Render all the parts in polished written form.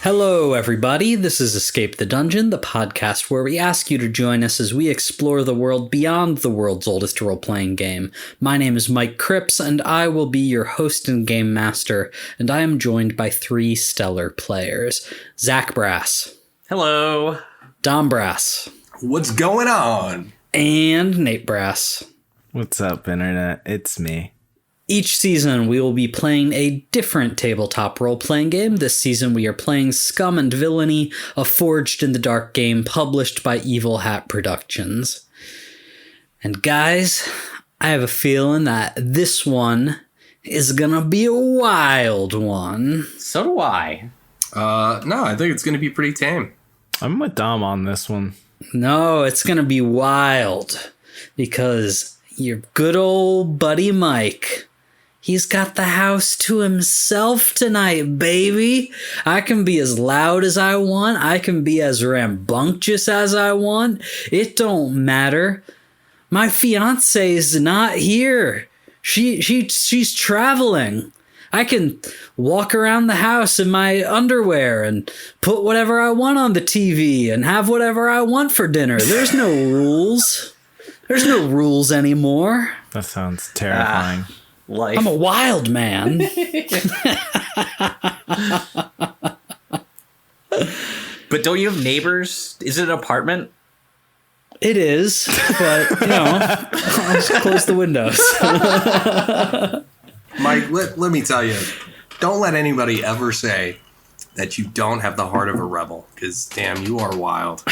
Hello, everybody. This is Escape the Dungeon, the podcast where we ask you to join us as we explore the world beyond the world's oldest role-playing game. My name is Mike Cripps, and I will be your host and game master, and I am joined by three stellar players. Zach Brass. Hello. Dom Brass. What's going on? And Nate Brass. What's up, Internet? It's me. Each season, we will be playing a different tabletop role-playing game. This season, we are playing Scum and Villainy, a Forged in the Dark game published by Evil Hat Productions. And guys, I have a feeling that this one is gonna be a wild one. So do I. No, I think it's going to be pretty tame. I'm with Dom on this one. No, it's gonna be wild, because your good old buddy Mike, he's got the house to himself tonight, baby. I can be as loud as I want. I can be as rambunctious as I want. It don't matter. My fiance's not here. She's traveling. I can walk around the house in my underwear and put whatever I want on the TV and have whatever I want for dinner. There's no rules. There's no rules anymore. That sounds terrifying. Life. I'm a wild man. But don't you have neighbors? Is it an apartment? It is, but, you know, I'll just close the windows. Mike, let me tell you, don't let anybody ever say that you don't have the heart of a rebel, because, damn, you are wild.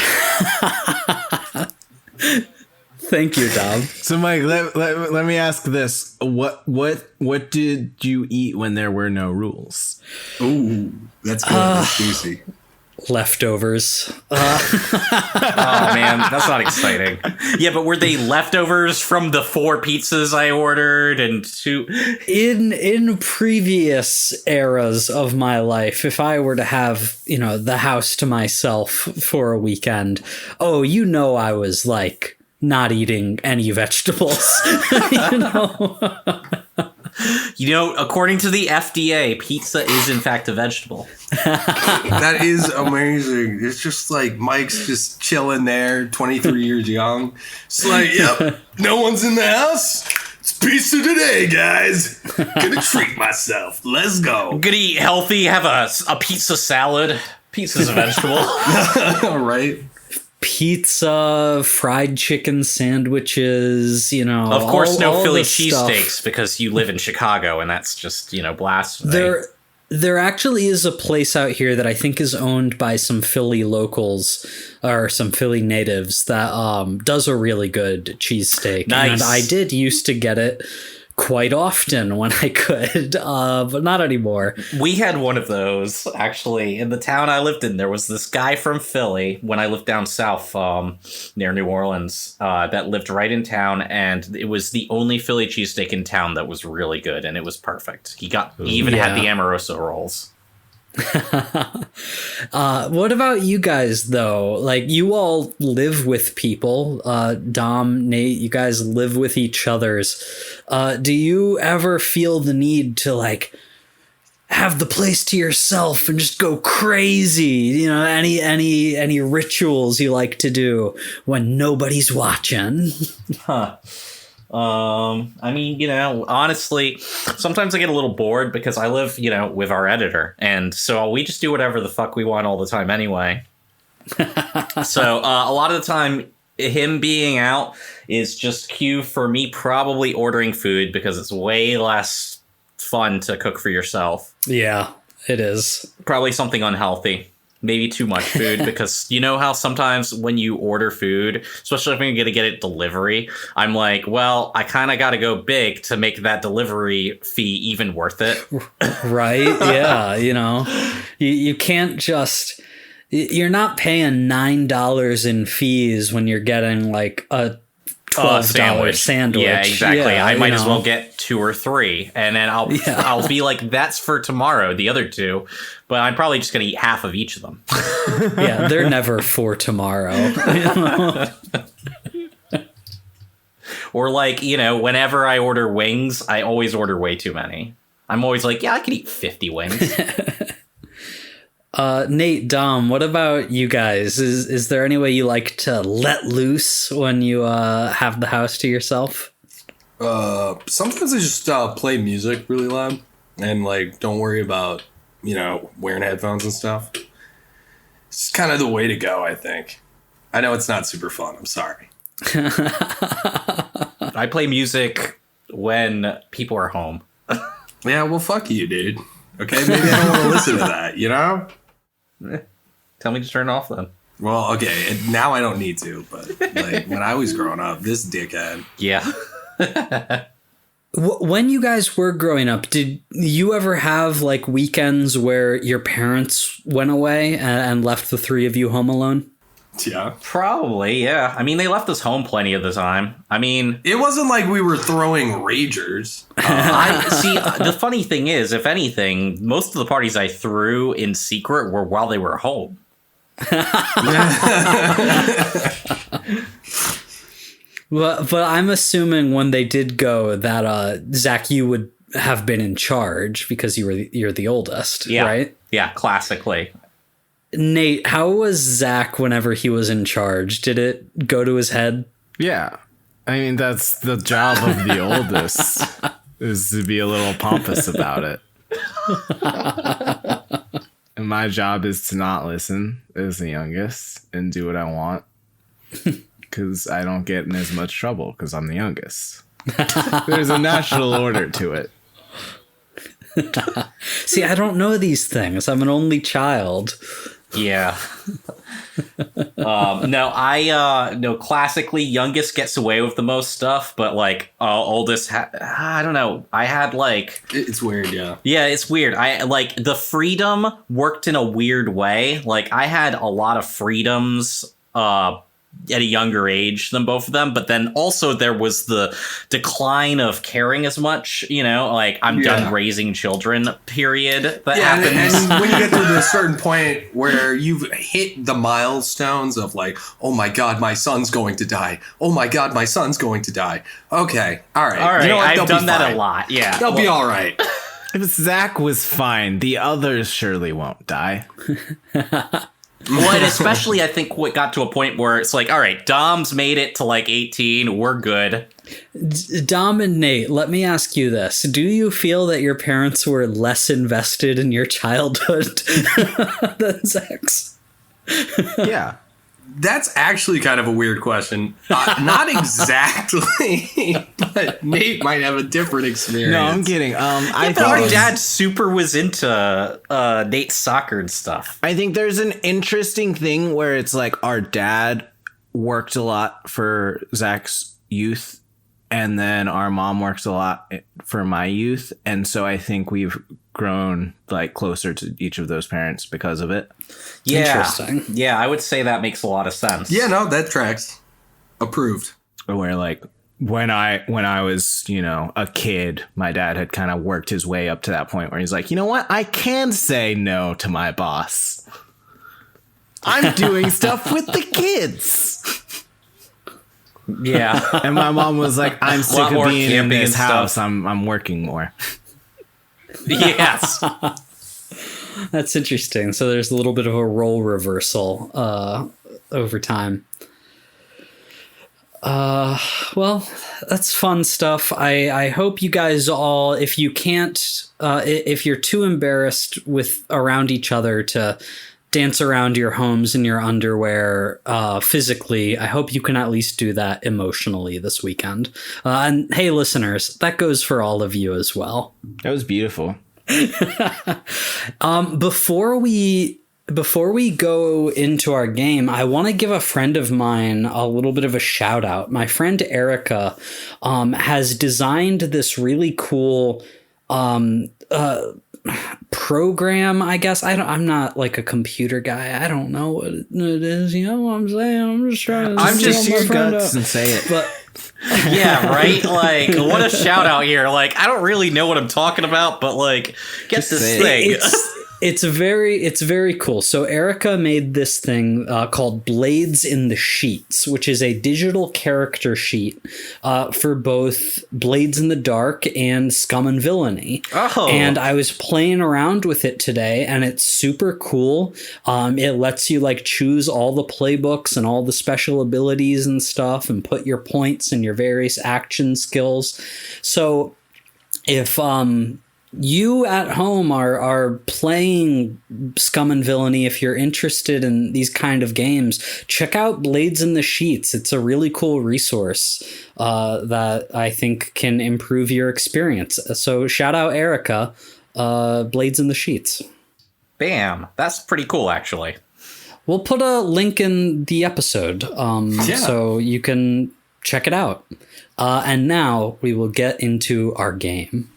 Thank you, Dom. So, Mike, let me ask this: what did you eat when there were no rules? Ooh, that's good. That's juicy. Leftovers. Oh, man, that's not exciting. Yeah, but were they leftovers from the 4 pizzas I ordered and 2? In previous eras of my life, if I were to have, the house to myself for a weekend, I was like not eating any vegetables. According to the FDA, pizza is in fact a vegetable. That is amazing. It's just like Mike's just chilling there, 23 years young. It's like, yep, no one's in the house. It's pizza today, guys. Gonna treat myself. Let's go. I'm gonna eat healthy, have a pizza salad. Pizza's a vegetable. All right. Pizza, fried chicken sandwiches, Of course, no all Philly the cheesesteaks because you live in Chicago and that's just, blasphemy. There actually is a place out here that I think is owned by some Philly locals or some Philly natives that does a really good cheesesteak. Nice. And I did used to get it quite often when I could, but not anymore. We had one of those, actually, in the town I lived in. There was this guy from Philly, when I lived down south near New Orleans, that lived right in town, and it was the only Philly cheesesteak in town that was really good, and it was perfect. He even had the Amoroso rolls. What about you guys, though? Like, you all live with people. Dom, Nate, you guys live with each other's. Do you ever feel the need to, like, have the place to yourself and just go crazy? Any rituals you like to do when nobody's watching? Huh. Honestly, sometimes I get a little bored because I live, with our editor. And so we just do whatever the fuck we want all the time anyway. So a lot of the time, him being out is just cue for me probably ordering food because it's way less fun to cook for yourself. Yeah, it is. Probably something unhealthy. Maybe too much food because you know how sometimes when you order food, especially if I'm going to get it delivery, I'm like, well, I kind of got to go big to make that delivery fee even worth it. Right? Yeah. You can't just, you're not paying $9 in fees when you're getting like a $12 sandwich. Yeah, exactly. Yeah, I might as well get 2 or 3, and then I'll be like, that's for tomorrow, the other 2, but I'm probably just gonna eat half of each of them. Yeah, they're never for tomorrow. Or like, whenever I order wings, I always order way too many. I'm always like, yeah, I could eat 50 wings. Nate, Dom, what about you guys? Is there any way you like to let loose when you have the house to yourself? Sometimes I just play music really loud and like don't worry about, wearing headphones and stuff. It's kind of the way to go, I think. I know it's not super fun. I'm sorry. I play music when people are home. Yeah, well, fuck you, dude. Okay, maybe I don't want to listen to that, Tell me to turn it off then. Well, okay, now I don't need to, but like when I was growing up, this dickhead. Yeah. When you guys were growing up, did you ever have like weekends where your parents went away and left the three of you home alone? Yeah. Probably, yeah. I mean, they left us home plenty of the time. I mean... It wasn't like we were throwing ragers. See, the funny thing is, if anything, most of the parties I threw in secret were while they were home. But I'm assuming when they did go that, Zach, you would have been in charge because you're the oldest, right? Yeah, classically. Nate, how was Zach whenever he was in charge? Did it go to his head? Yeah. I mean, that's the job of the oldest, is to be a little pompous about it. And my job is to not listen as the youngest and do what I want. Because I don't get in as much trouble because I'm the youngest. There's a natural order to it. See, I don't know these things. I'm an only child. Yeah. No, classically, youngest gets away with the most stuff, but like oldest, I don't know. I had like... It's weird, yeah. Yeah, it's weird. I like the freedom worked in a weird way. Like I had a lot of freedoms at a younger age than both of them, but then also there was the decline of caring as much, like I'm done raising children period that happens. And when you get to the certain point where you've hit the milestones of like, oh my god, my son's going to die, oh my god, my son's going to die, okay, all right, I've done that a lot. Yeah, they'll be all right. If Zach was fine, the others surely won't die. Well, and especially I think what got to a point where it's like, all right, Dom's made it to like 18. We're good. Dom and Nate, let me ask you this. Do you feel that your parents were less invested in your childhood than Zach's? Yeah. That's actually kind of a weird question. Not exactly, but Nate might have a different experience. No, I'm kidding. I think our dad super was into Nate's soccer and stuff. I think there's an interesting thing where it's like our dad worked a lot for Zach's youth, and then our mom works a lot for my youth, and so I think we've grown like closer to each of those parents because of it. Yeah. Interesting. Yeah, I would say that makes a lot of sense. Yeah, no, that tracks. Approved. Where like when I was, a kid, my dad had kind of worked his way up to that point where he's like, you know what? I can say no to my boss. I'm doing stuff with the kids. Yeah. And my mom was like, I'm sick of being in this house. Stuff. I'm working more. Yes. That's interesting. So there's a little bit of a role reversal over time. Well, that's fun stuff. I hope you guys all, if you can't, if you're too embarrassed around each other to dance around your homes in your underwear physically, I hope you can at least do that emotionally this weekend. And hey, listeners, that goes for all of you as well. That was beautiful. Before we go into our game, I want to give a friend of mine a little bit of a shout out. My friend Erica has designed this really cool program, I guess. I'm not like a computer guy. I don't know what it is. You know what I'm saying? I'm just trying to use your guts and say it. But yeah, right? Like, what a shout out here. Like, I don't really know what I'm talking about, but like, get this thing. It's very cool. So Erica made this thing called Blades in the Sheets, which is a digital character sheet for both Blades in the Dark and Scum and Villainy. Oh. And I was playing around with it today, and it's super cool. It lets you like choose all the playbooks and all the special abilities and stuff, and put your points and your various action skills. So if you at home are playing Scum and Villainy, if you're interested in these kind of games, check out Blades in the Sheets. It's a really cool resource that I think can improve your experience. So shout out Erica, Blades in the Sheets. Bam. That's pretty cool, actually. We'll put a link in the episode so you can check it out. And now we will get into our game.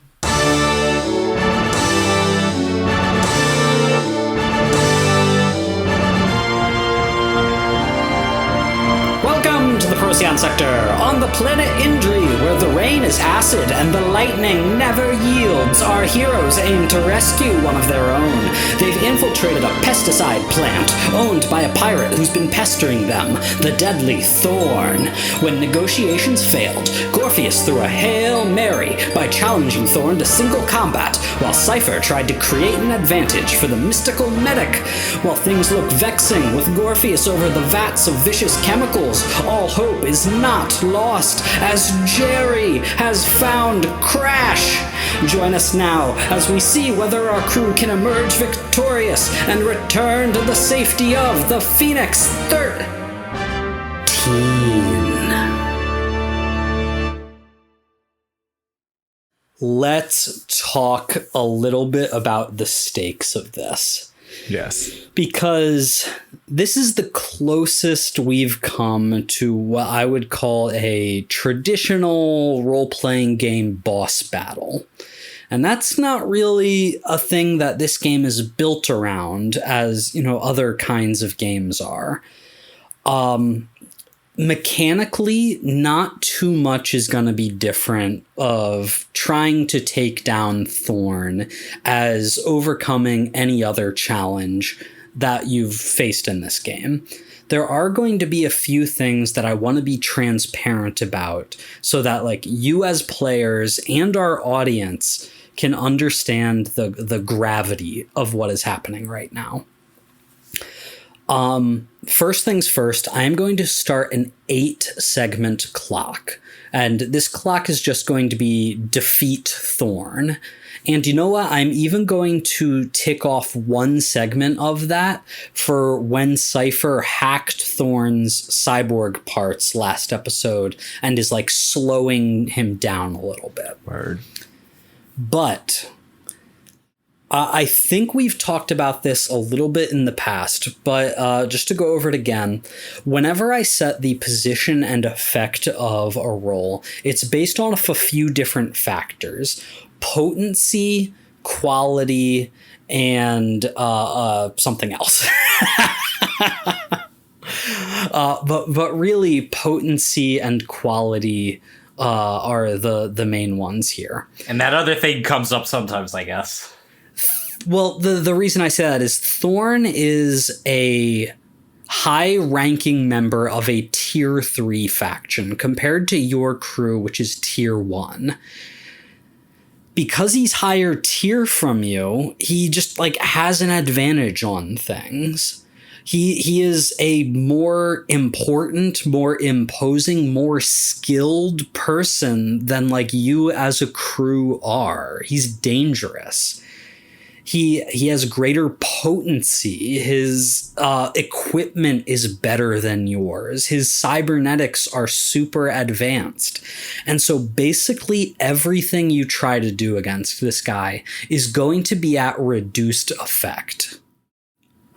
To the Procyon sector, on the planet Indri, where the rain is acid and the lightning never yields, our heroes aim to rescue one of their own. They've infiltrated a pesticide plant owned by a pirate who's been pestering them, the deadly Thorn. When negotiations failed, Gorpheus threw a Hail Mary by challenging Thorn to single combat, while Cypher tried to create an advantage for the mystical medic. While things look vexing with Gorpheus over the vats of vicious chemicals, all hope is not lost as Jerry has found Crash. Join us now as we see whether our crew can emerge victorious and return to the safety of the Phoenix 13. Let's talk a little bit about the stakes of this. Yes. Because this is the closest we've come to what I would call a traditional role-playing game boss battle. And that's not really a thing that this game is built around, as, other kinds of games are. Mechanically, not too much is going to be different of trying to take down Thorn as overcoming any other challenge that you've faced in this game. There are going to be a few things that I want to be transparent about so that you as players and our audience can understand the gravity of what is happening right now. First things first, I am going to start an 8-segment clock. And this clock is just going to be defeat Thorn. And you know what? I'm even going to tick off one segment of that for when Cypher hacked Thorn's cyborg parts last episode and is slowing him down a little bit. Word. But I think we've talked about this a little bit in the past, but just to go over it again, whenever I set the position and effect of a roll, it's based on a few different factors: potency, quality, and something else. But really, potency and quality are the main ones here. And that other thing comes up sometimes, I guess. Well, the reason I say that is Thorn is a high-ranking member of a Tier 3 faction compared to your crew, which is Tier 1. Because he's higher tier from you, he just has an advantage on things. He is a more important, more imposing, more skilled person than you as a crew are. He's dangerous. He has greater potency. His equipment is better than yours. His cybernetics are super advanced. And so basically everything you try to do against this guy is going to be at reduced effect.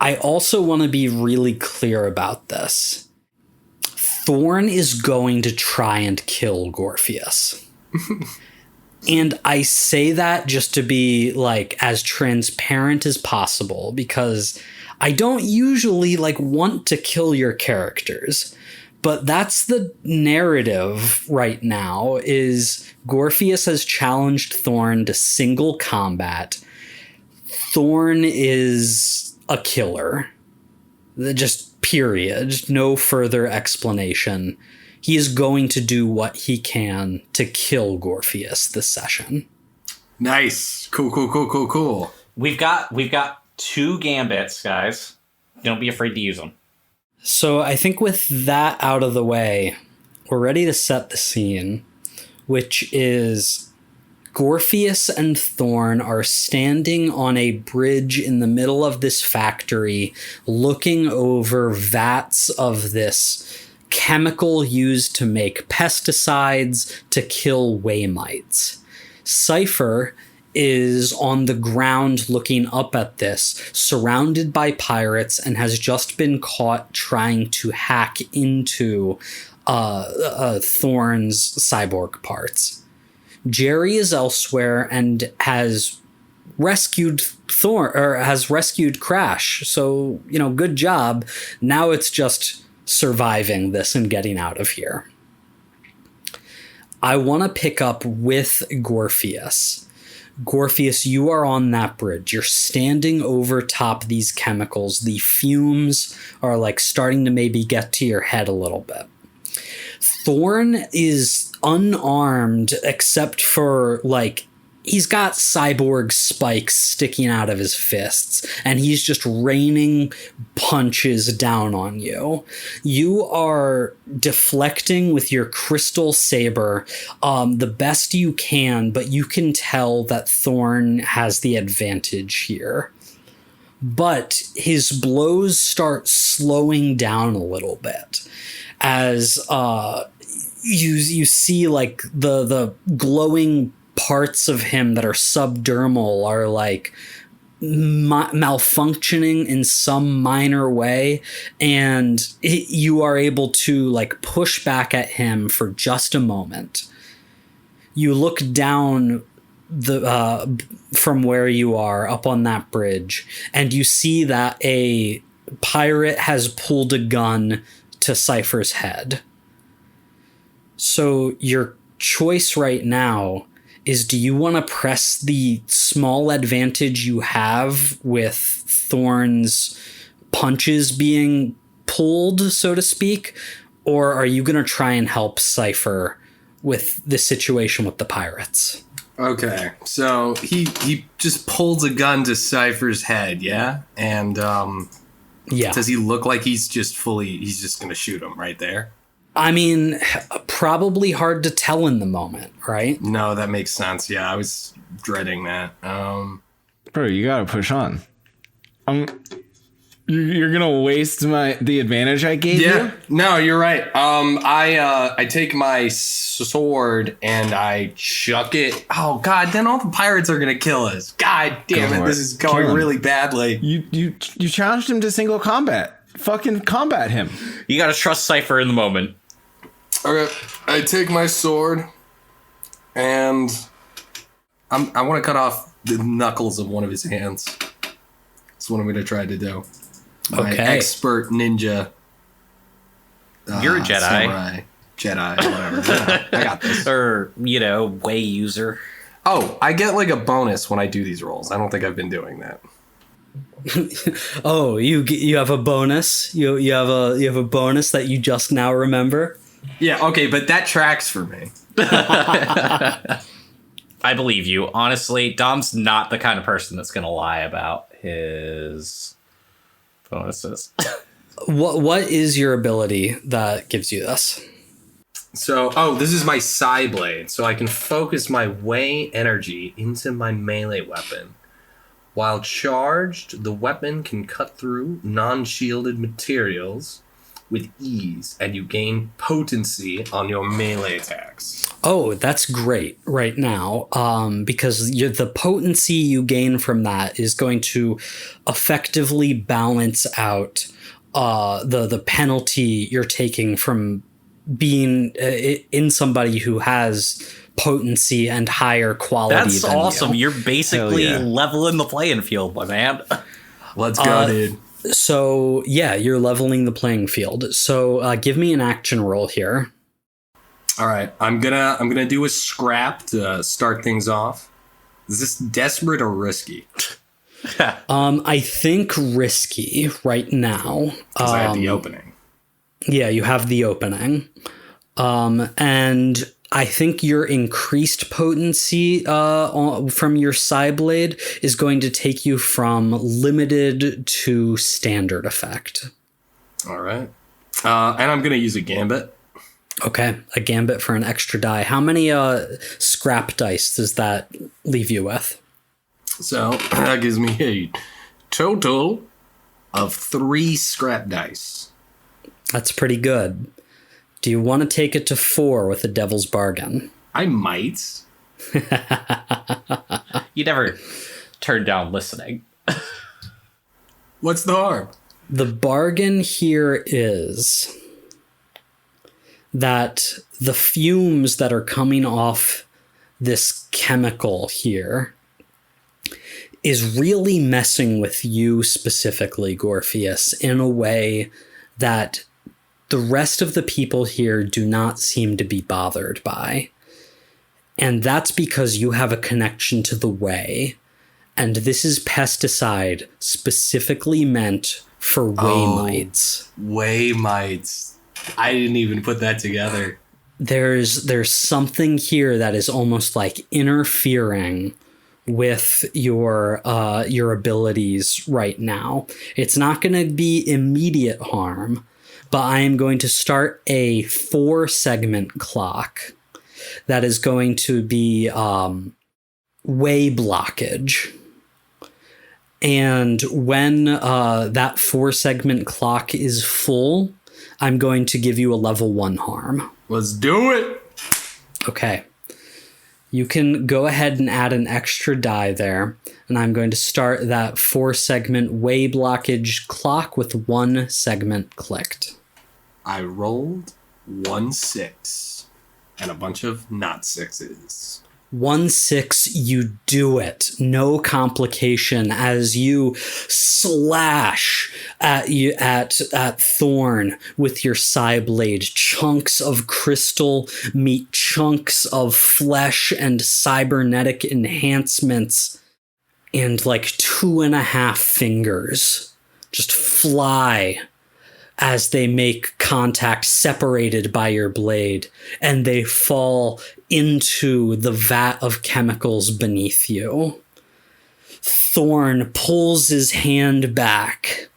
I also want to be really clear about this. Thorn is going to try and kill Gorpheus. And I say that just to be as transparent as possible, because I don't usually want to kill your characters, but that's the narrative right now. Is Gorpheus has challenged Thorn to single combat. Thorn is a killer. Just period. No further explanation. He is going to do what he can to kill Gorpheus this session. Nice. Cool. We've got 2 gambits, guys. Don't be afraid to use them. So I think with that out of the way, we're ready to set the scene, which is Gorpheus and Thorn are standing on a bridge in the middle of this factory, looking over vats of this chemical used to make pesticides to kill waymites. Cypher is on the ground looking up at this, surrounded by pirates, and has just been caught trying to hack into Thorn's cyborg parts. Jerry is elsewhere and has rescued Crash. So, good job. Now it's just surviving this and getting out of here. I want to pick up with Gorpheus. Gorpheus, you are on that bridge. You're standing over top these chemicals. The fumes are starting to maybe get to your head a little bit. Thorn is unarmed except for he's got cyborg spikes sticking out of his fists, and he's just raining punches down on you. You are deflecting with your crystal saber the best you can, but you can tell that Thorn has the advantage here. But his blows start slowing down a little bit as you see the glowing parts of him that are subdermal are malfunctioning in some minor way, and you are able to push back at him for just a moment. You look down from where you are up on that bridge, and you see that a pirate has pulled a gun to Cypher's head. So your choice right now is, do you want to press the small advantage you have with Thorn's punches being pulled, so to speak, or are you going to try and help Cypher with the situation with the pirates? Okay, so he just pulls a gun to Cypher's head, yeah? And yeah. Does he look like he's just going to shoot him right there? I mean, probably hard to tell in the moment, right? No, that makes sense. Yeah, I was dreading that. Bro, you gotta push on. You're gonna waste the advantage I gave you? Yeah, no, you're right. I take my sword and I chuck it. Oh God, then all the pirates are gonna kill us. God damn it, this is going really badly. You challenged him to single combat. Fucking combat him. You gotta trust Cypher in the moment. Okay, I take my sword and I want to cut off the knuckles of one of his hands. That's what I'm going to try to do. My expert ninja. You're a Jedi. Samurai, Jedi, whatever. Yeah, I got this. Or, way user. Oh, I get a bonus when I do these rolls. I don't think I've been doing that. Oh, you have a bonus? You have a bonus that you just now remember? Yeah, okay, but that tracks for me. I believe you. Honestly, Dom's not the kind of person that's going to lie about his bonuses. What is your ability that gives you this? So, this is my Psy Blade, so I can focus my Way energy into my melee weapon. While charged, the weapon can cut through non-shielded materials with ease, and you gain potency on your melee attacks. Oh, that's great right now, because the potency you gain from that is going to effectively balance out the penalty you're taking from being in somebody who has potency and higher quality. That's than awesome. You. You're basically leveling the playing field, my man. Let's go, dude. So yeah, you're leveling the playing field. So give me an action roll here. All right, I'm gonna do a scrap to start things off. Is this desperate or risky? I think risky right now. Because I had the opening. Yeah, you have the opening. And I think your increased potency from your Psyblade is going to take you from limited to standard effect. All right. And I'm going to use a gambit. Okay, a gambit for an extra die. How many scrap dice does that leave you with? So that gives me a total of 3 scrap dice. That's pretty good. Do you want to take it to 4 with a devil's bargain? I might. You never turn down listening. What's the harm? The bargain here is that the fumes that are coming off this chemical here is really messing with you specifically, Gorpheus, in a way that the rest of the people here do not seem to be bothered by. And that's because you have a connection to the Way. And this is pesticide specifically meant for Waymites. Waymites. I didn't even put that together. There's something here that is almost like interfering with your abilities right now. It's not going to be immediate harm, but I am going to start a 4-segment clock that is going to be way blockage. And when that 4-segment clock is full, I'm going to give you a level 1 harm. Let's do it. Okay. You can go ahead and add an extra die there, and I'm going to start that 4-segment way blockage clock with 1 segment clicked. I rolled 1 6 and a bunch of not 6s. 1 6, you do it. No complication as you slash at Thorn with your Psyblade. Chunks of crystal meet chunks of flesh and cybernetic enhancements, and like 2.5 fingers just fly as they make contact, separated by your blade, and they fall into the vat of chemicals beneath you. Thorn pulls his hand back,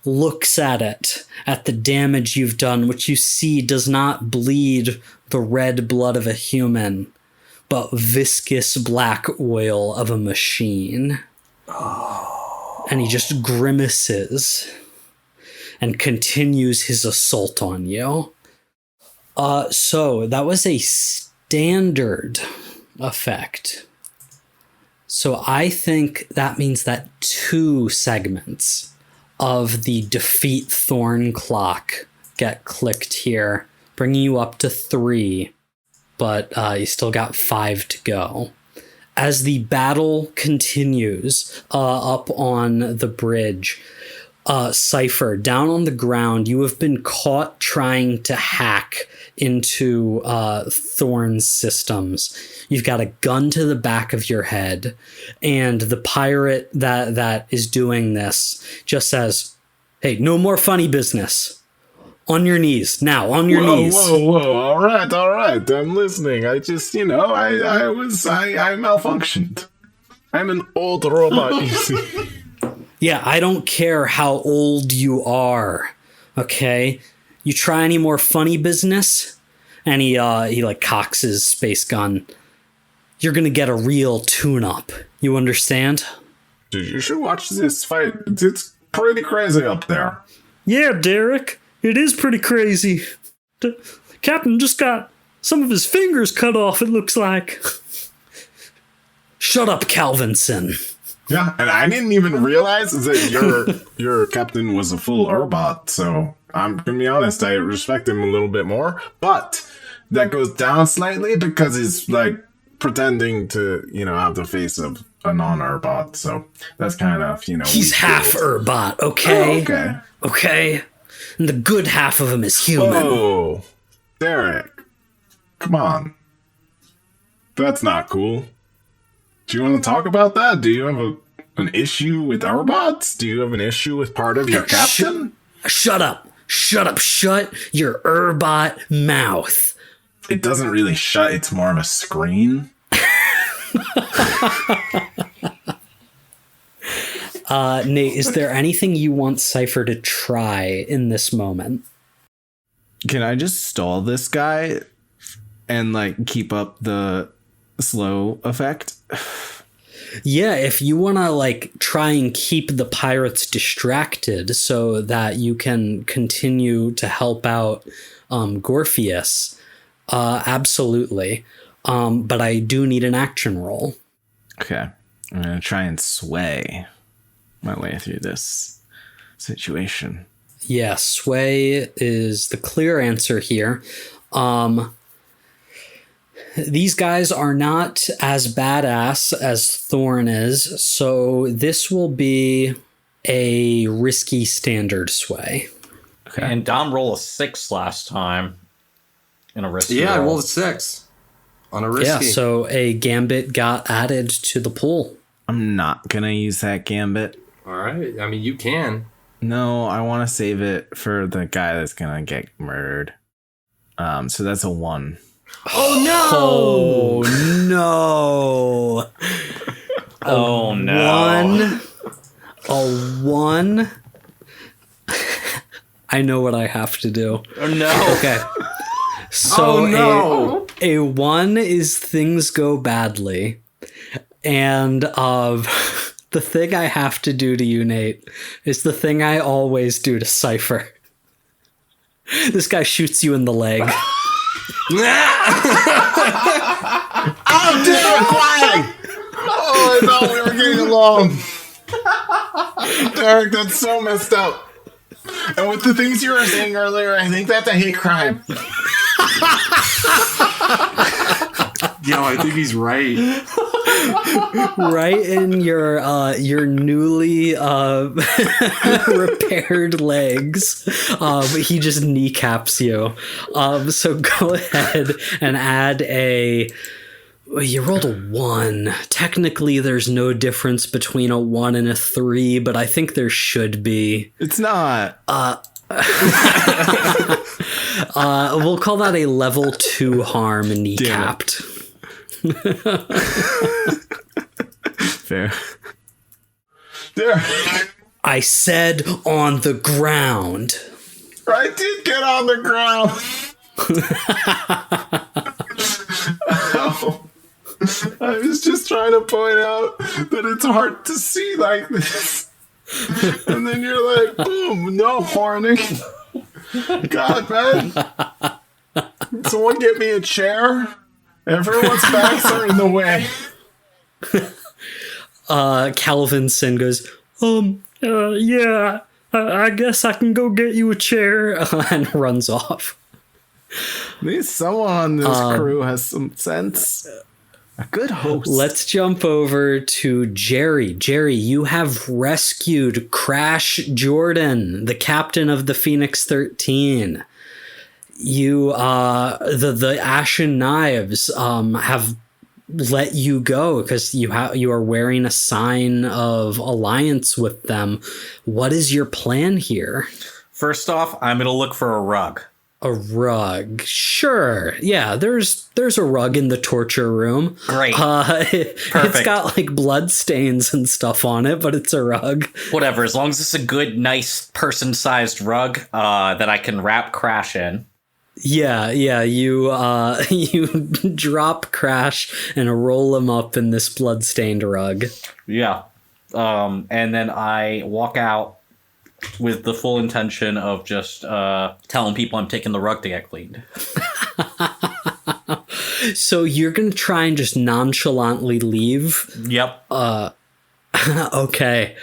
looks at it, at the damage you've done, which you see does not bleed the red blood of a human, but viscous black oil of a machine. And he just grimaces and continues his assault on you. So that was a standard effect. So I think that means that 2 segments of the defeat Thorn clock get clicked here, bringing you up to 3, but you still got 5 to go. As the battle continues up on the bridge, Cypher, down on the ground, you have been caught trying to hack into Thorn's systems. You've got a gun to the back of your head, and the pirate that is doing this just says, "Hey, no more funny business. On your knees. Now, on your knees." Whoa. All right. I'm listening. I just, I malfunctioned. I'm an old robot, you see. Yeah, I don't care how old you are, okay? You try any more funny business, and he like cocks his space gun, you're gonna get a real tune-up. You understand? Dude, you should watch this fight. It's pretty crazy up there. Yeah, Derek, it is pretty crazy. The Captain just got some of his fingers cut off, it looks like. Shut up, Calvinson. Yeah, and I didn't even realize that your captain was a full robot, so I'm gonna be honest, I respect him a little bit more, but that goes down slightly because he's like pretending to, have the face of a non-Urbot, so that's kind of, He's half Urbot, okay? Oh, okay. And the good half of him is human. Oh, Derek, come on. That's not cool. Do you want to talk about that? Do you have An issue with robots? Do you have an issue with part of your captain? Shut up. Shut your Urbot mouth. It doesn't really shut. It's more of a screen. Nate, is there anything you want Cypher to try in this moment? Can I just stall this guy and like keep up the slow effect? Yeah, if you want to like try and keep the pirates distracted so that you can continue to help out Gorpheus, absolutely. But I do need an action roll. Okay. I'm going to try and sway my way through this situation. Yeah, sway is the clear answer here. These guys are not as badass as Thorn is, so this will be a risky standard sway. Okay. And Dom rolled a 6 last time in a risky Yeah, I roll. rolled a 6 on a risky. Yeah, so a gambit got added to the pool. I'm not going to use that gambit. All right. I mean, you can. No, I want to save it for the guy that's going to get murdered. So that's a 1. Oh, no. Oh, no. A 1. I know what I have to do. Oh, no. Okay. So no. a 1 is things go badly. And the thing I have to do to you, Nate, is the thing I always do to Cypher. This guy shoots you in the leg. Oh, dude, I'm crying! Oh, I thought we were getting along. Derek, that's so messed up. And with the things you were saying earlier, I think that's a hate crime. Yo, I think he's right. Right in your newly repaired legs. He just kneecaps you. So go ahead and add a... You rolled a 1. Technically, there's no difference between a 1 and a 3, but I think there should be. It's not. We'll call that a level 2 harm kneecapped. Fair. Derek, I said on the ground. I did get on the ground. Oh. I was just trying to point out that it's hard to see like this. And then you're like, boom, no warning. God, man. Someone get me a chair. Everyone's backs are in the way. Calvinson goes, yeah, I guess I can go get you a chair, and runs off. At least someone on this crew has some sense. A good host. Let's jump over to Jerry. Jerry, you have rescued Crash Jordan, the captain of the Phoenix 13. You, the Ashen Knives, have let you go because you are wearing a sign of alliance with them. What is your plan here? First off, I'm going to look for a rug. A rug. Sure. Yeah, there's a rug in the torture room. Great. It's got like blood stains and stuff on it, but it's a rug. Whatever, as long as it's a good, nice, person-sized rug that I can wrap Crash in. Yeah, you you drop Crash and roll him up in this blood-stained rug. Yeah. And then I walk out with the full intention of just telling people I'm taking the rug to get cleaned. So you're going to try and just nonchalantly leave? Yep. Okay.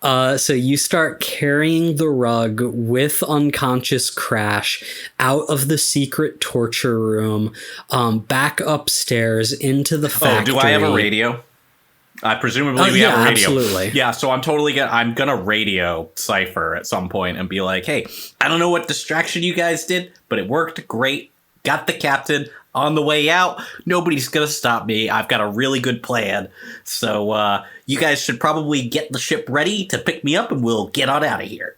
So you start carrying the rug with unconscious Crash out of the secret torture room, back upstairs into the factory. Oh, do I have a radio? I presumably we have a radio. Absolutely. Yeah, so I'm gonna radio Cypher at some point and be like, hey, I don't know what distraction you guys did, but it worked great. Got the captain. on the way out, nobody's going to stop me. I've got a really good plan. So you guys should probably get the ship ready to pick me up and we'll get on out of here.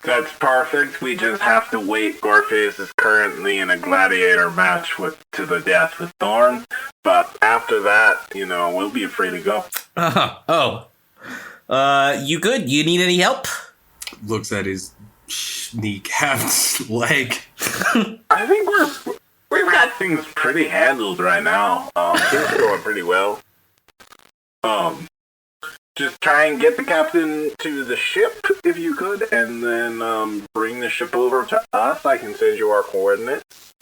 That's perfect. We just have to wait. Gorface is currently in a gladiator match to the death with Thorn. But after that, we'll be free to go. You good? You need any help? Looks at his kneecapped leg. I think we've got things pretty handled right now. Things are going pretty well. Just try and get the captain to the ship, if you could, and then bring the ship over to us. I can send you our coordinates,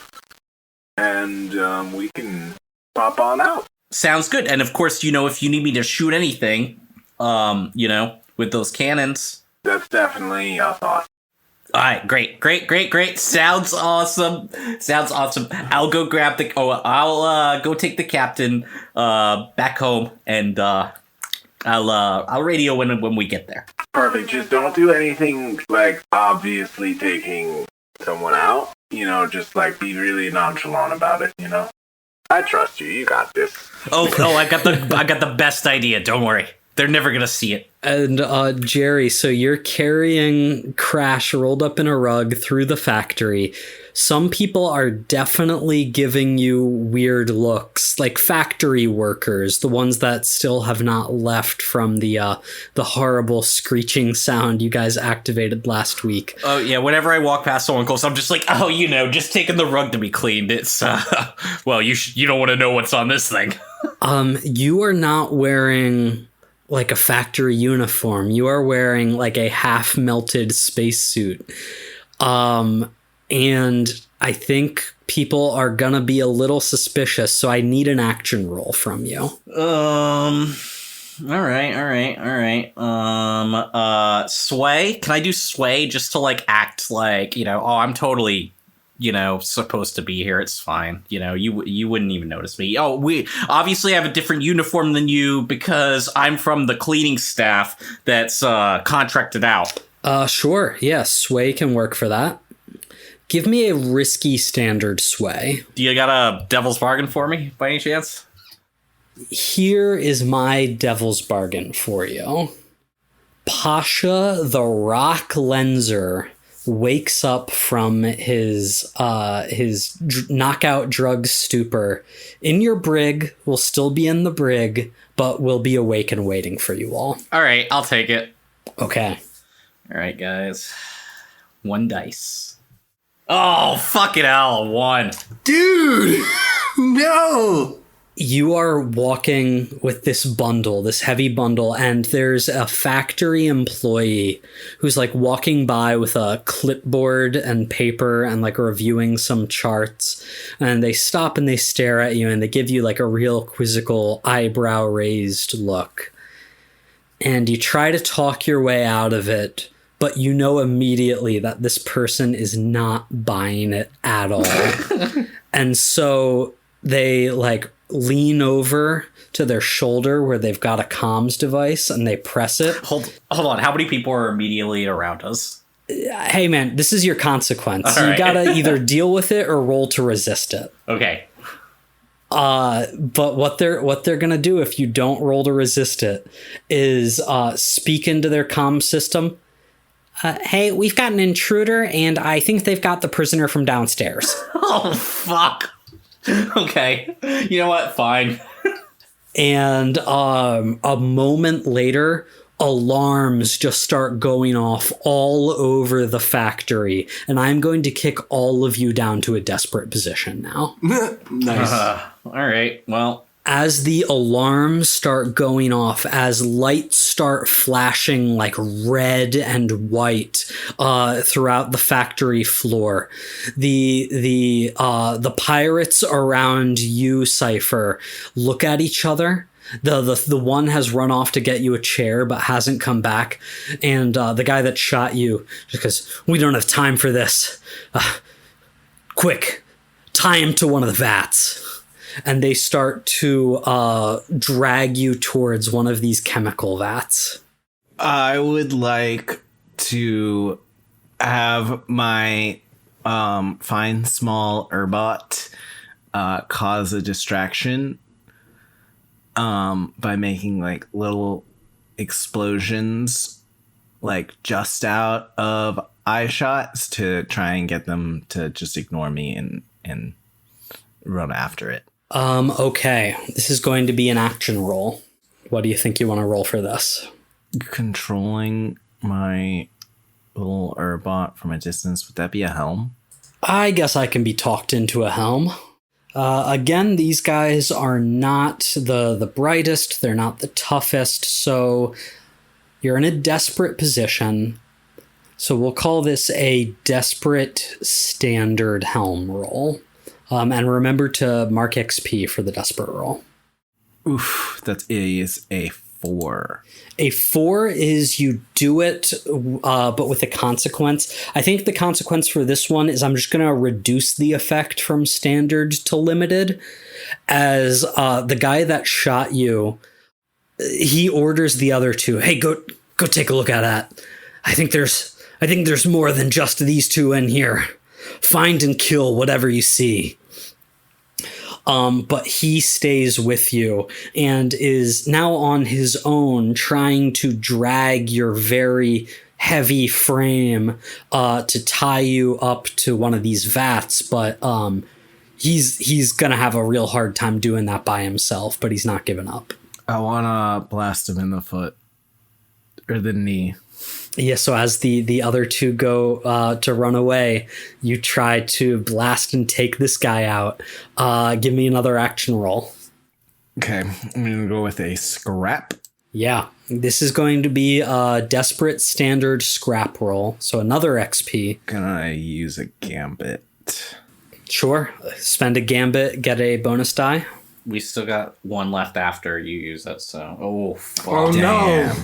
and we can pop on out. Sounds good. And of course, if you need me to shoot anything, with those cannons. That's definitely a thought. All right, great. Sounds awesome. I'll go grab I'll go take the captain back home, and I'll radio when we get there. Perfect. Just don't do anything like obviously taking someone out. Just like be really nonchalant about it. I trust you. You got this. Oh, I got the best idea. Don't worry. They're never gonna see it. And Jerry, so you're carrying Crash rolled up in a rug through the factory. Some people are definitely giving you weird looks, like factory workers, the ones that still have not left from the horrible screeching sound you guys activated last week. Oh yeah, whenever I walk past someone close, I'm just like, just taking the rug to be cleaned. It's you don't want to know what's on this thing. You are not wearing like a factory uniform. You are wearing like a half melted spacesuit. And I think people are gonna be a little suspicious, so I need an action roll from you. All right. Sway? Can I do sway just to like act like, I'm totally, supposed to be here. It's fine. You wouldn't even notice me. Oh, we obviously have a different uniform than you because I'm from the cleaning staff that's contracted out. Sure. Yeah, sway can work for that. Give me a risky standard sway. Do you got a devil's bargain for me by any chance? Here is my devil's bargain for you. Pasha the Rock Lenser wakes up from his knockout drug stupor in your brig, will still be in the brig, but will be awake and waiting for you all. All right, I'll take it. Okay. All right, guys. 1 dice. Oh, fucking hell, 1. Dude! No! You are walking with this bundle, this heavy bundle, and there's a factory employee who's like walking by with a clipboard and paper and like reviewing some charts. And they stop and they stare at you and they give you like a real quizzical eyebrow raised look. And you try to talk your way out of it, but you know immediately that this person is not buying it at all. And so they like lean over to their shoulder where they've got a comms device and they press it. Hold on. How many people are immediately around us? Hey man, this is your consequence. All right. You gotta either deal with it or roll to resist it. Okay. But what they're gonna do if you don't roll to resist it is speak into their comm system. Hey, we've got an intruder and I think they've got the prisoner from downstairs. Oh, fuck. Okay. You know what? Fine. And a moment later, alarms just start going off all over the factory. And I'm going to kick all of you down to a desperate position now. Nice. All right. Well, as the alarms start going off, as lights start flashing like red and white throughout the factory floor, the pirates around you, Cypher, look at each other. The one has run off to get you a chair but hasn't come back, and the guy that shot you just goes, "We don't have time for this. Quick, tie him to one of the vats." And they start to drag you towards one of these chemical vats. I would like to have my fine small Erbot cause a distraction by making like little explosions like just out of eye shots to try and get them to just ignore me and run after it. Okay. This is going to be an action roll. What do you think you want to roll for this? Controlling my little Urbot from a distance, would that be a helm? I guess I can be talked into a helm. Again, these guys are not the brightest. They're not the toughest. So you're in a desperate position. So we'll call this a desperate standard helm roll. And remember to mark XP for the desperate roll. Oof, that is a 4. A 4 is you do it, but with a consequence. I think the consequence for this one is I'm just going to reduce the effect from standard to limited, as the guy that shot you, he orders the other two, hey, go take a look at that. I think there's more than just these two in here. Find and kill whatever you see. But he stays with you and is now on his own trying to drag your very heavy frame to tie you up to one of these vats. But he's going to have a real hard time doing that by himself, but he's not giving up. I want to blast him in the foot or the knee. Yeah, so as the other two go to run away, you try to blast and take this guy out. Give me another action roll. Okay, I'm going to go with a scrap. Yeah, this is going to be a desperate standard scrap roll, so another XP. Gonna use a gambit. Sure, spend a gambit, get a bonus die. We still got one left after you use it, so... Oh, fuck. Oh, no.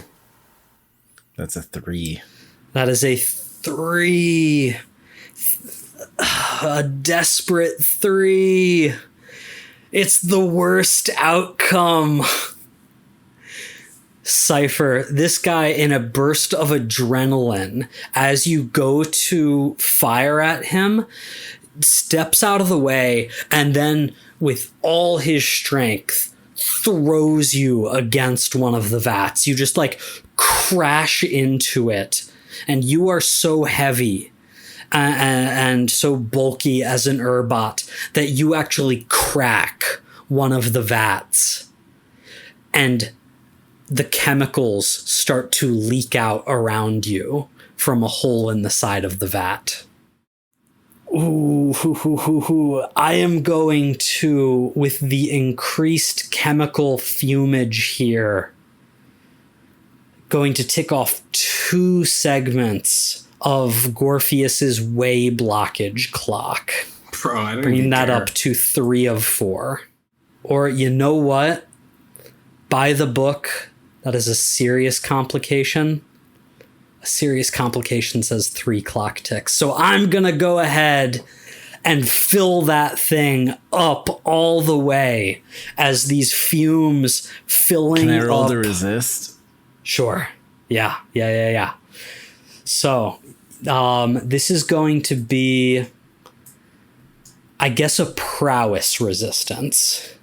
That's a 3. That is a 3. A desperate 3. It's the worst outcome. Cypher, this guy, in a burst of adrenaline, as you go to fire at him, steps out of the way and then, with all his strength, throws you against one of the vats. You just like crash into it, and you are so heavy and so bulky as an Urbot that you actually crack one of the vats, and the chemicals start to leak out around you from a hole in the side of the vat. Ooh, I am going to, with the increased chemical fumage here, going to tick off 2 segments of Gorpheus's way blockage clock. Bro, I don't Bringing even that care. up to 3 of 4. Or, you know what? By the book, that is a serious complication. A serious complication says 3 clock ticks. So I'm going to go ahead and fill that thing up all the way as these fumes filling up. Can I roll to resist? Sure. Yeah. So, this is going to be, I guess, a prowess resistance.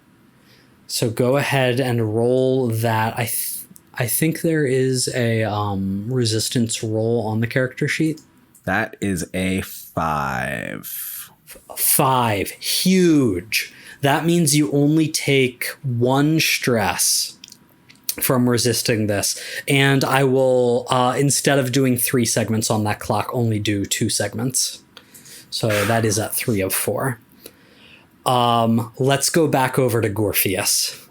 So go ahead and roll that. I think there is a resistance roll on the character sheet. That is a 5. 5. Huge. That means you only take 1 stress from resisting this. And I will, instead of doing 3 segments on that clock, only do 2 segments. So that is at 3 of 4. Let's go back over to Gorpheus.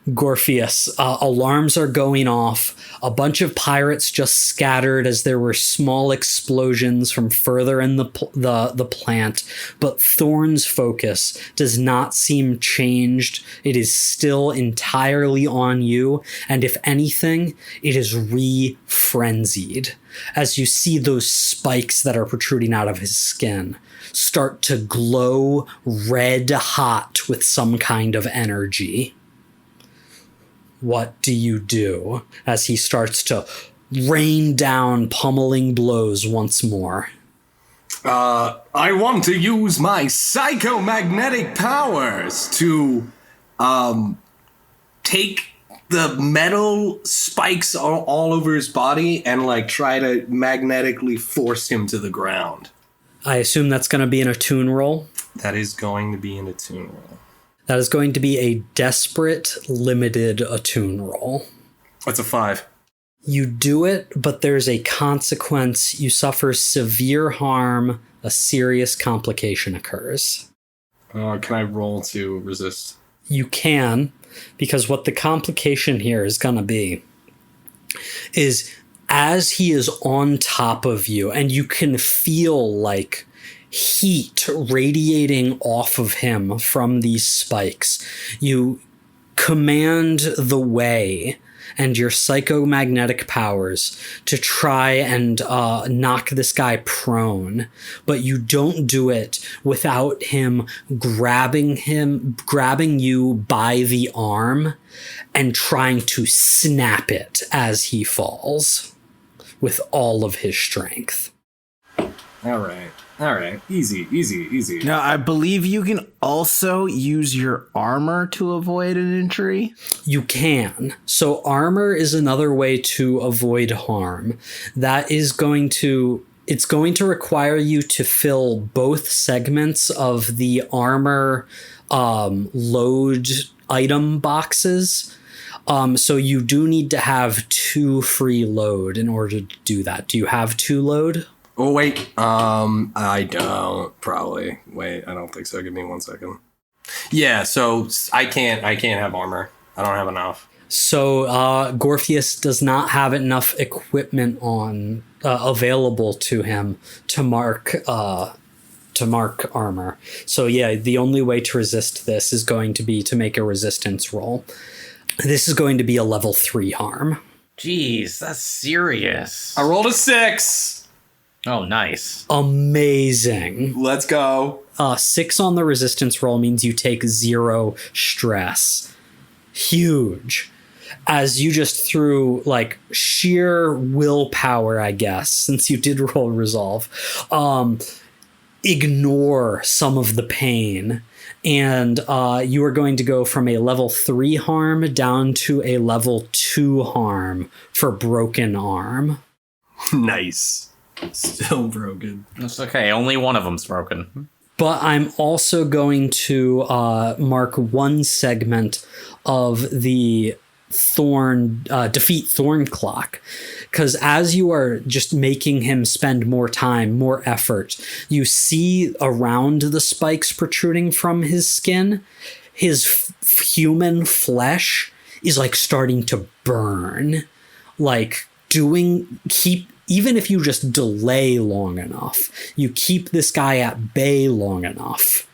Gorpheus, alarms are going off. A bunch of pirates just scattered as there were small explosions from further in the plant, but Thorn's focus does not seem changed. It is still entirely on you, and if anything, it is re-frenzied as you see those spikes that are protruding out of his skin start to glow red hot with some kind of energy. What do you do as he starts to rain down pummeling blows once more? I want to use my psychomagnetic powers to take the metal spikes all over his body and like try to magnetically force him to the ground. I assume that's going to be an attune roll. That is going to be an attune roll. That is going to be a desperate, limited attune roll. That's a 5. You do it, but there's a consequence. You suffer severe harm. A serious complication occurs. Can I roll to resist? You can, because what the complication here is going to be is as he is on top of you and you can feel like heat radiating off of him from these spikes, you command the way and your psychomagnetic powers to try and knock this guy prone, but you don't do it without him grabbing you by the arm and trying to snap it as he falls with all of his strength. All right. Easy. Now, I believe you can also use your armor to avoid an injury. You can. So armor is another way to avoid harm. That is it's going to require you to fill both segments of the armor load item boxes. So you do need to have 2 free load in order to do that. Do you have 2 load? Oh, wait. I don't. Probably. Wait, I don't think so. Give me 1 second. Yeah, so I can't have armor. I don't have enough. So Gorpheus does not have enough equipment on available to him to mark armor. So yeah, the only way to resist this is going to be to make a resistance roll. This is going to be a level 3 harm. Jeez, that's serious. I rolled a 6. Oh, nice. Amazing. Let's go. 6 on the resistance roll means you take 0 stress. Huge. As you just through like sheer willpower, I guess, since you did roll resolve, ignore some of the pain. And you are going to go from a level 3 harm down to a level 2 harm for broken arm. Nice. Still broken. That's okay. Only one of them's broken. But I'm also going to mark 1 segment of the defeat Thorn Clock, because as you are just making him spend more time, more effort, you see around the spikes protruding from his skin, his human flesh is like starting to burn, like even if you just delay long enough, you keep this guy at bay long enough,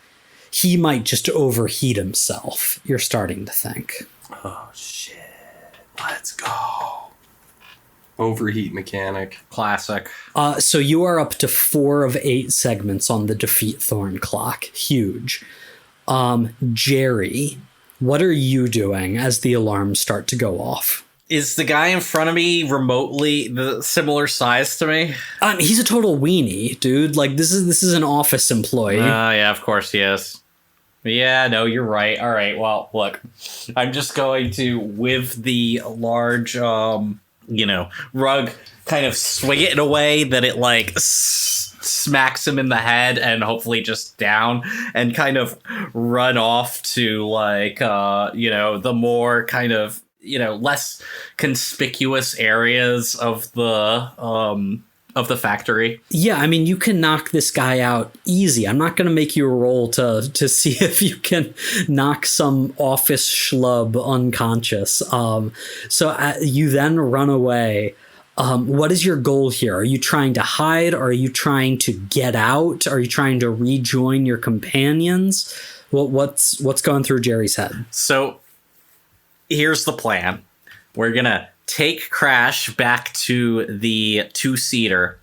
he might just overheat himself, you're starting to think. Oh, shit. Let's go. Overheat mechanic. Classic. So you are up to 4 of 8 segments on the defeat Thorn Clock. Huge. Jerry, what are you doing as the alarms start to go off? Is the guy in front of me remotely the similar size to me? He's a total weenie, dude. Like this is an office employee. Yeah, of course he is. Yeah, no, you're right. All right, well, look, I'm just going to, with the large, rug, kind of swing it in a way that it like smacks him in the head and hopefully just down, and kind of run off to like, the more kind of, less conspicuous areas of the factory. Yeah, I mean, you can knock this guy out easy. I'm not going to make you roll to see if you can knock some office schlub unconscious. So you then run away. What is your goal here? Are you trying to hide? Or are you trying to get out? Are you trying to rejoin your companions? What's going through Jerry's head? So here's the plan. We're going to take Crash back to the 2-seater,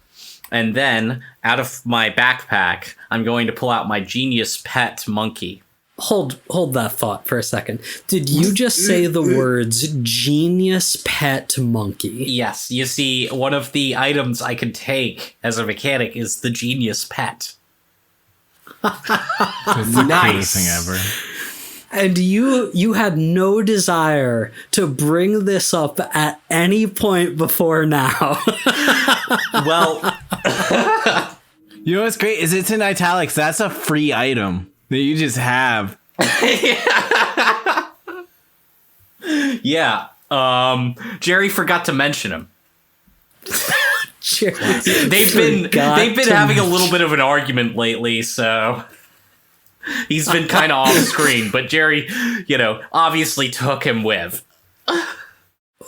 and then out of my backpack, I'm going to pull out my genius pet monkey. hold that thought for a second. Did you just say the words genius pet monkey? Yes, you see, one of the items I can take as a mechanic is the genius pet. It's the coolest thing ever. And you had no desire to bring this up at any point before now. Well, You know what's great is it's in italics. That's a free item that you just have. yeah. Jerry forgot to mention him. They've been having a little bit of an argument lately, so he's been kind of off screen. But Jerry, obviously took him with.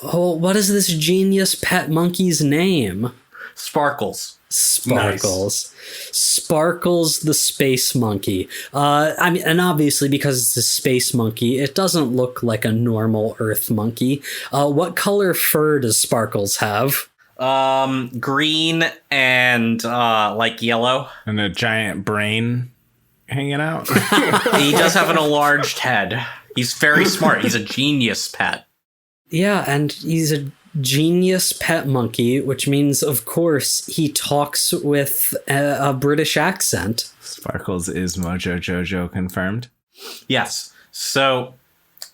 Oh, what is this genius pet monkey's name? Sparkles. Sparkles. Nice. Sparkles the space monkey. And obviously because it's a space monkey, it doesn't look like a normal Earth monkey. What color fur does Sparkles have? Green and like yellow. And a giant brain hanging out. He does have an enlarged head. He's very smart. He's a genius pet. Yeah, and he's a genius pet monkey, which means, of course, he talks with a British accent. Sparkles is Mojo Jojo confirmed. Yes. So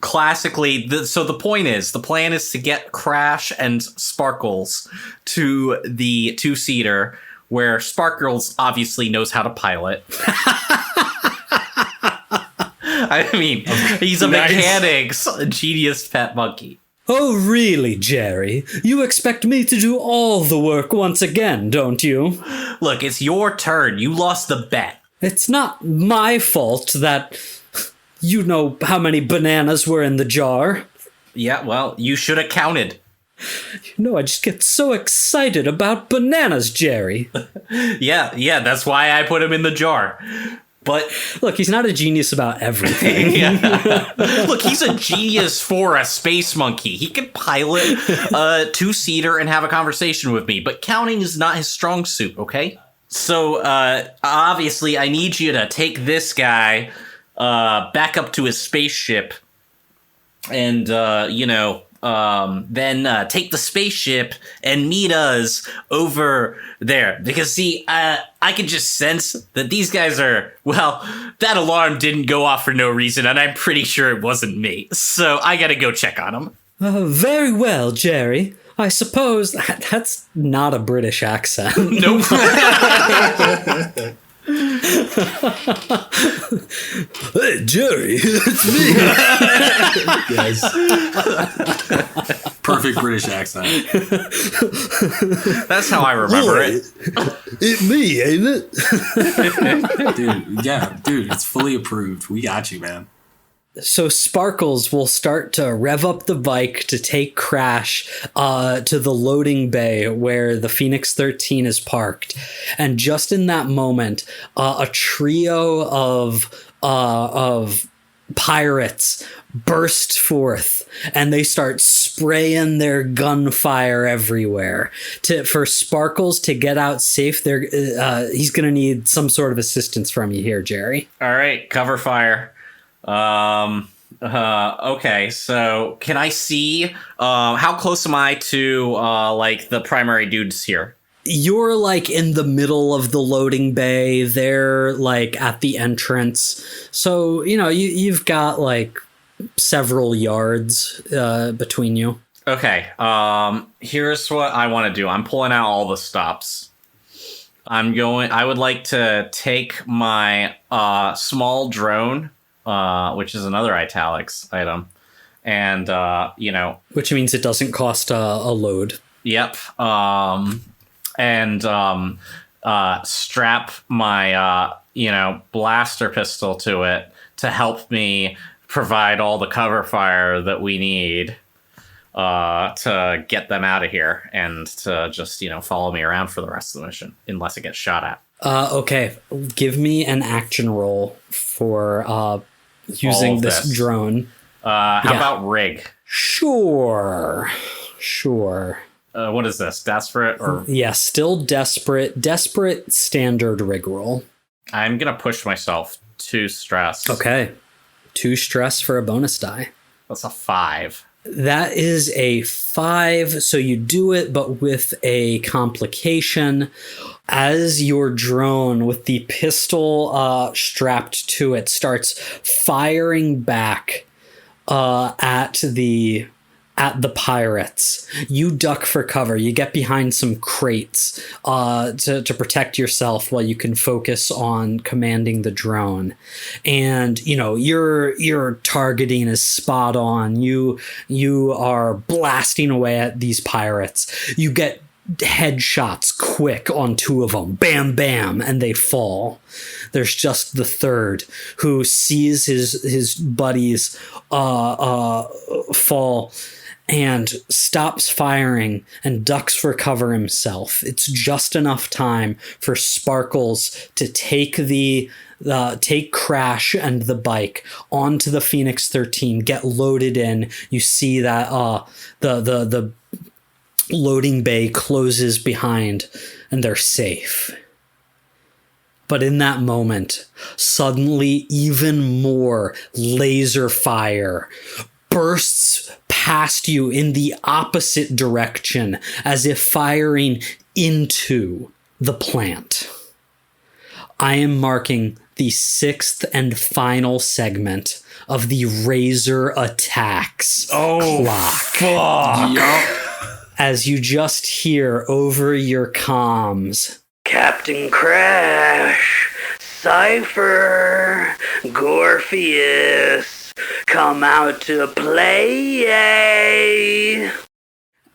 classically, the plan is to get Crash and Sparkles to the two-seater where Sparkles obviously knows how to pilot. I mean, he's a mechanics genius pet monkey. Oh, really, Jerry? You expect me to do all the work once again, don't you? Look, it's your turn. You lost the bet. It's not my fault that you know how many bananas were in the jar. Yeah, well, you should have counted. I just get so excited about bananas, Jerry. Yeah, that's why I put him in the jar. But look, he's not a genius about everything. Look, he's a genius for a space monkey. He can pilot a two-seater and have a conversation with me, but counting is not his strong suit, okay? So, obviously, I need you to take this guy back up to his spaceship and, then take the spaceship and meet us over there. Because, see, I can just sense that these guys are, that alarm didn't go off for no reason, and I'm pretty sure it wasn't me. So I gotta go check on them. Very well, Jerry. I suppose that's not a British accent. Nope. Hey, Jerry, it's me. Yes. Perfect British accent. That's how I remember it. It's me, ain't it? Dude, it's fully approved. We got you, man. So Sparkles will start to rev up the bike to take Crash to the loading bay where the Phoenix 13 is parked. And just in that moment, a trio of pirates burst forth and they start spraying their gunfire everywhere. For Sparkles to get out safe, he's going to need some sort of assistance from you here, Jerry. All right, cover fire. Okay, so can I see, how close am I to, the primary dudes here? You're, in the middle of the loading bay. They're, at the entrance. So, you've got, several yards, between you. Okay, here's what I want to do. I'm pulling out all the stops. I would like to take my, small drone, which is another italics item. And, which means it doesn't cost a load. Yep. Strap my, blaster pistol to it to help me provide all the cover fire that we need to get them out of here and to just, follow me around for the rest of the mission, unless it gets shot at. Okay. Give me an action roll for using this drone. How about rig? Sure. What is this? Desperate or? Yeah, still desperate. Desperate standard rig roll. I'm gonna push myself to stress. Okay. 2 stress for a bonus die. That's a 5. That is a 5, so you do it, but with a complication. As your drone with the pistol strapped to it starts firing back at the pirates, you duck for cover. You get behind some crates to protect yourself while you can focus on commanding the drone. And your targeting is spot on. You are blasting away at these pirates. You get headshots quick on 2 of them. Bam, bam, and they fall. There's just the third who sees his buddies fall and stops firing and ducks for cover himself. It's just enough time for Sparkles to take take Crash and the bike onto the Phoenix 13, get loaded in. You see that the loading bay closes behind and they're safe. But in that moment, suddenly even more laser fire bursts past you in the opposite direction, as if firing into the plant. I am marking the 6th and final segment of the Razor Attacks clock. Fuck. Yup. As you just hear over your comms, Captain Crash, Cypher, Gorpheus, come out to play.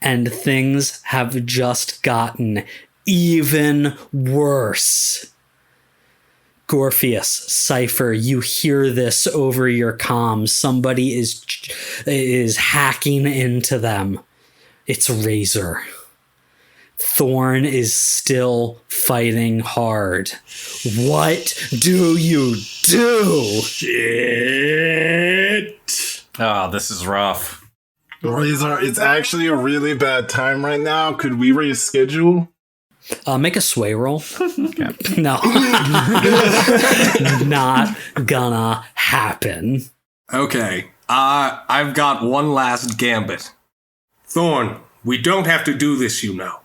And things have just gotten even worse. Gorpheus, Cypher, you hear this over your comms. Somebody is hacking into them. It's Razor. Thorn is still fighting hard. What do you do? Shit. Oh, this is rough. Razor, it's actually a really bad time right now. Could we reschedule? Make a sway roll. No. Not gonna happen. Okay. I've got one last gambit. Thorn, we don't have to do this, you know.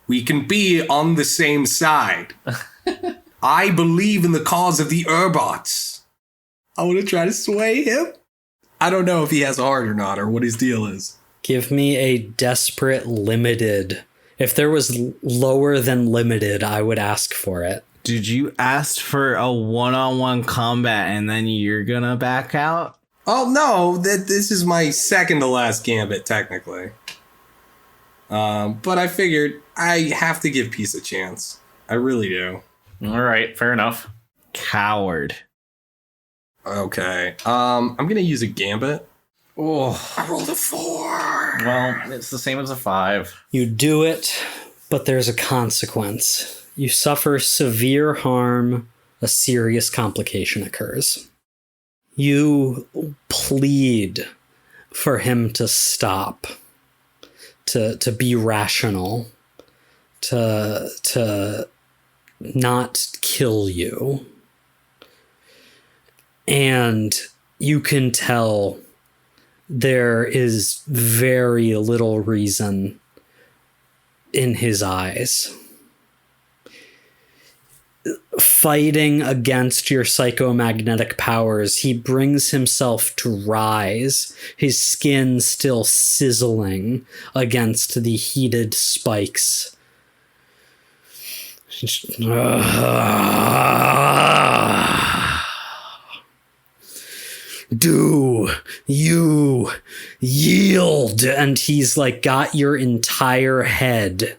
We can be on the same side. I believe in the cause of the Urbots. I want to try to sway him. I don't know if he has a heart or not, or what his deal is. Give me a desperate limited. If there was lower than limited, I would ask for it. Did you ask for a one-on-one combat and then you're gonna back out? Oh, no, this is my second to last gambit, technically. But I figured I have to give peace a chance. I really do. All right, fair enough. Coward. Okay. I'm going to use a gambit. Oh, I rolled a 4. well, it's the same as a 5. You do it, but there's a consequence. You suffer severe harm. A serious complication occurs. You plead for him to stop, to be rational, to not kill you. And you can tell there is very little reason in his eyes. Fighting against your psychomagnetic powers, he brings himself to rise, his skin still sizzling against the heated spikes. Do you yield? And he's like got your entire head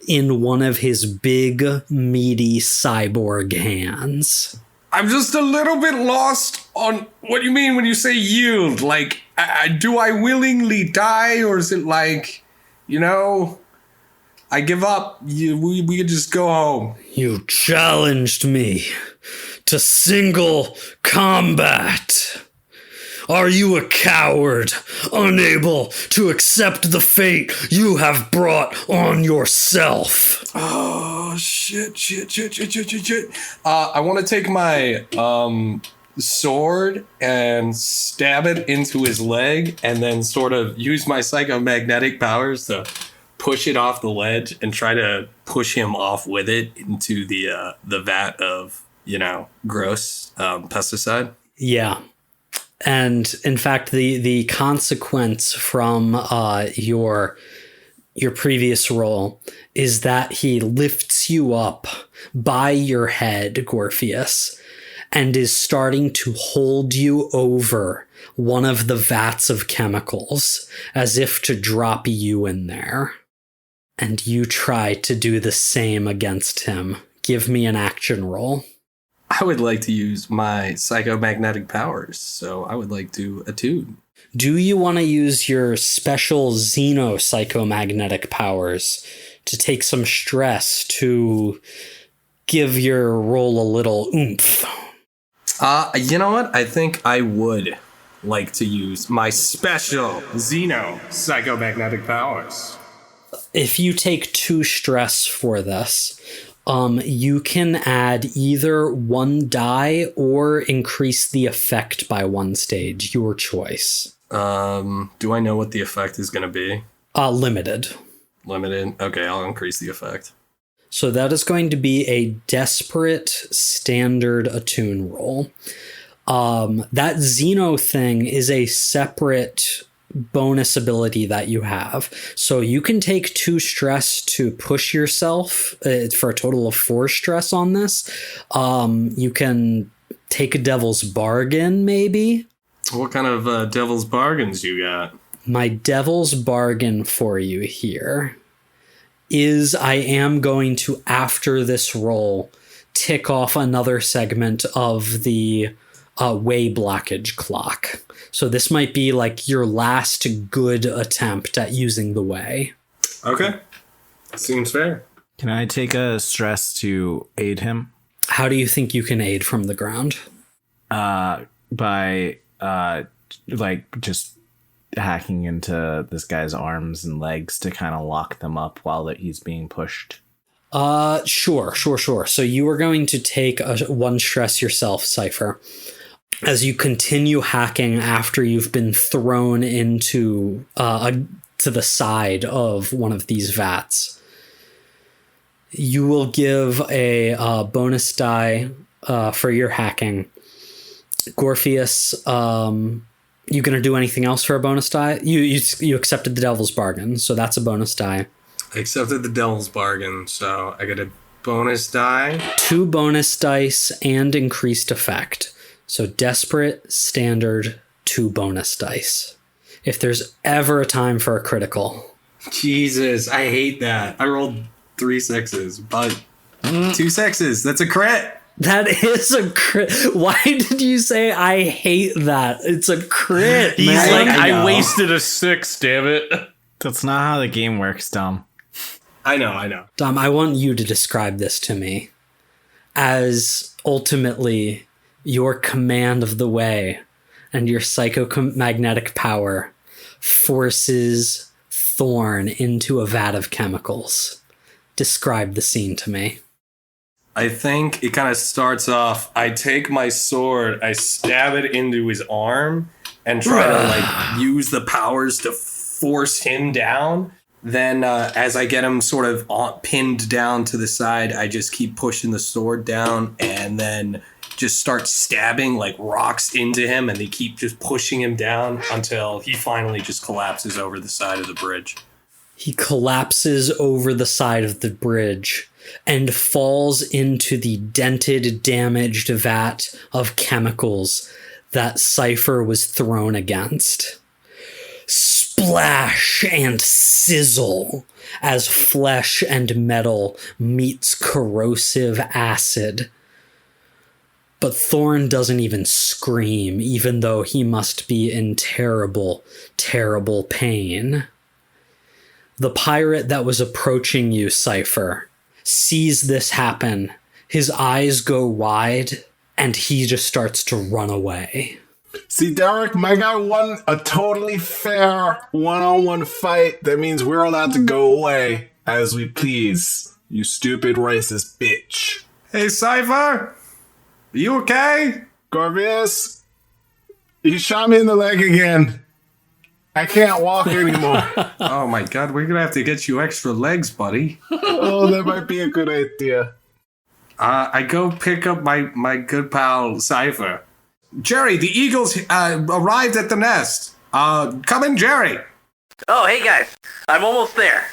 in one of his big, meaty cyborg hands. I'm just a little bit lost on what you mean when you say yield. Like, do I willingly die, or is it like, I give up. We could just go home. You challenged me to single combat. Are you a coward, unable to accept the fate you have brought on yourself? Oh, shit. I want to take my sword and stab it into his leg, and then sort of use my psychomagnetic powers to push it off the ledge and try to push him off with it into the vat of, gross pesticide. Yeah. And in fact, the consequence from your previous roll is that he lifts you up by your head, Gorpheus, and is starting to hold you over one of the vats of chemicals as if to drop you in there. And you try to do the same against him. Give me an action roll. I would like to use my psychomagnetic powers, so I would like to attune. Do you want to use your special Xeno psychomagnetic powers to take some stress to give your roll a little oomph? You know what? I think I would like to use my special Xeno psychomagnetic powers. If you take 2 stress for this, you can add either 1 die or increase the effect by 1 stage. Your choice. Do I know what the effect is going to be? Limited. Limited? Okay, I'll increase the effect. So that is going to be a desperate standard attune roll. That Xeno thing is a separate bonus ability that you have. So you can take 2 stress to push yourself for a total of 4 stress on this. You can take a devil's bargain, maybe. What kind of devil's bargains you got? My devil's bargain for you here is I am going to, after this roll, tick off another segment of the way blockage clock. So this might be like your last good attempt at using the way. Okay. Seems fair. Can I take a stress to aid him? How do you think you can aid from the ground? By just hacking into this guy's arms and legs to kind of lock them up while he's being pushed. Sure. So you are going to take 1 stress yourself, Cypher. As you continue hacking after you've been thrown into to the side of one of these vats, you will give a bonus die for your hacking. Gorpheus, you gonna do anything else for a bonus die? You accepted the devil's bargain, so that's a bonus die. I accepted the devil's bargain, so I get a bonus die. 2 bonus dice and increased effect. So desperate, standard, 2 bonus dice. If there's ever a time for a critical. Jesus, I hate that. I rolled 3 6s, but 2 6s. That's a crit. That is a crit. Why did you say I hate that? It's a crit. He's man. like, I wasted a 6, damn it. That's not how the game works, Dom. I know. Dom, I want you to describe this to me as ultimately your command of the way and your psychomagnetic power forces Thorn into a vat of chemicals. Describe the scene to me. I think it kind of starts off, I take my sword, I stab it into his arm and try to use the powers to force him down. Then as I get him sort of pinned down to the side, I just keep pushing the sword down and then just start stabbing like rocks into him, and they keep just pushing him down until he finally just collapses over the side of the bridge. He collapses over the side of the bridge and falls into the dented, damaged vat of chemicals that Cypher was thrown against. Splash and sizzle as flesh and metal meets corrosive acid. But Thorn doesn't even scream, even though he must be in terrible, terrible pain. The pirate that was approaching you, Cypher, sees this happen. His eyes go wide, and he just starts to run away. See, Derek, my guy won a totally fair one-on-one fight. That means we're allowed to go away as we please. You stupid racist bitch. Hey, Cypher! Are you okay? Gorvius, you shot me in the leg again. I can't walk anymore. Oh my god, we're gonna have to get you extra legs, buddy. Oh, that might be a good idea. I go pick up my good pal Cypher. Jerry, the eagles arrived at the nest. Come in, Jerry. Oh, hey guys, I'm almost there.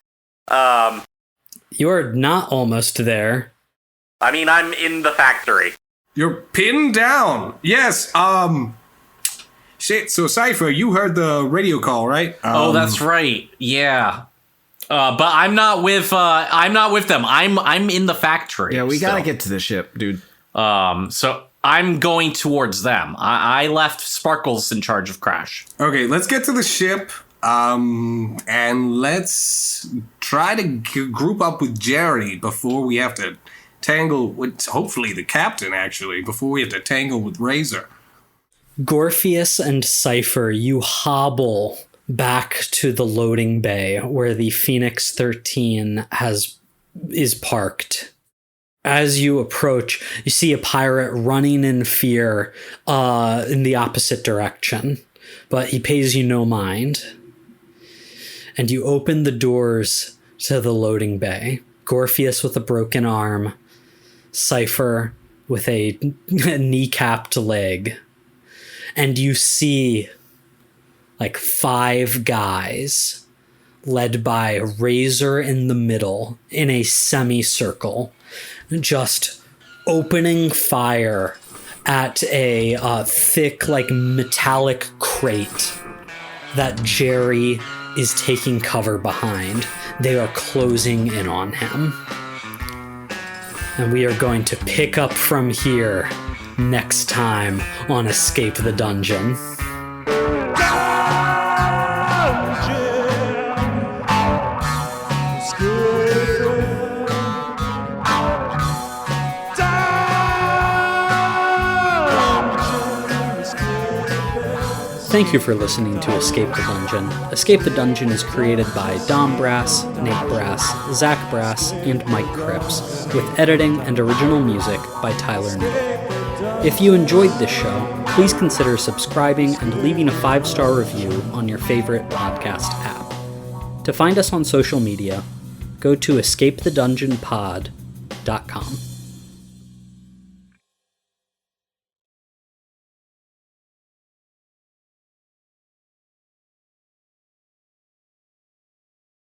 You're not almost there. I mean, I'm in the factory. You're pinned down. Yes. Shit. So Cypher, you heard the radio call, right? Oh, that's right. Yeah. But I'm not with them. I'm in the factory. Yeah, we gotta still. get to the ship, dude. So I'm going towards them. I left Sparkles in charge of Crash. Okay. Let's get to the ship. And let's try to group up with Jerry before we have to tangle with, hopefully, the captain, actually, before we have to tangle with Razor. Gorpheus and Cypher, you hobble back to the loading bay where the Phoenix 13 is parked. As you approach, you see a pirate running in fear in the opposite direction, but he pays you no mind. And you open the doors to the loading bay. Gorpheus with a broken arm, Cypher with a kneecapped leg. And you see like 5 guys led by Razor in the middle in a semicircle, just opening fire at a thick, like metallic crate that Jerry is taking cover behind. They are closing in on him. And we are going to pick up from here next time on Escape the Dungeon. Thank you for listening to Escape the Dungeon. Escape the Dungeon is created by Dom Brass, Nate Brass, Zach Brass, and Mike Cripps, with editing and original music by Tyler Niddle. If you enjoyed this show, please consider subscribing and leaving a 5-star review on your favorite podcast app. To find us on social media, go to escapethedungeonpod.com.